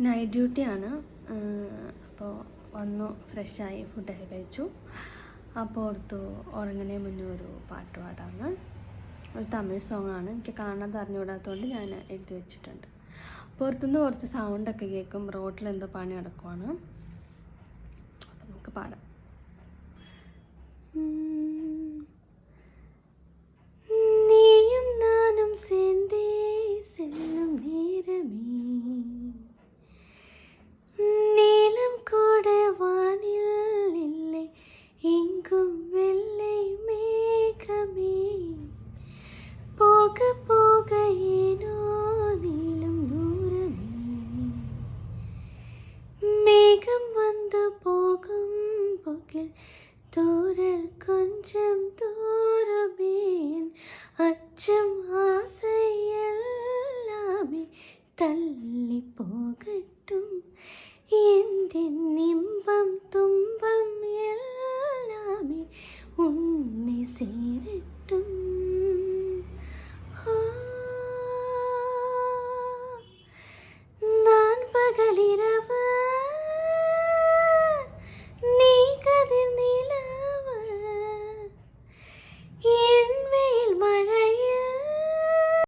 Night ഡ്യൂട്ടിയാണ്. അപ്പോൾ വന്നു, ഫ്രഷായി, ഫുഡൊക്കെ കഴിച്ചു. അപ്പോൾ ഓർത്തു ഉറങ്ങണേ മുന്നേ ഒരു പാട്ട് പാടാമെന്ന്. ഒരു തമിഴ് സോങ്ങാണ്. എനിക്ക് കാണാതെ അറിഞ്ഞുകൂടാത്തതുകൊണ്ട് ഞാൻ എഴുതി വെച്ചിട്ടുണ്ട്. പുറത്തുനിന്ന് കുറച്ച് സൗണ്ടൊക്കെ കേൾക്കും. റോഡിൽ എന്തോ പണി നടക്കുവാണ്. അപ്പം നമുക്ക് പാടാം. നീയും നാനും சேர்ந்தே செல்லும் நேரமே, நீலம் கூட வானில் இல்லை, எங்கும் வெள்ளை மேகமே, போக போக ஏனோ நீளும் தூரமே, மேகம் வந்து போகும் போக்கில் தூரல் கொஞ்சம் தூரமே, அச்சம் ஆசை எல்லாமே தள்ளி போகட்டும், எந்தின் இன்பம் துன்பம் எல்லாமே உன்னை சேரட்டும்.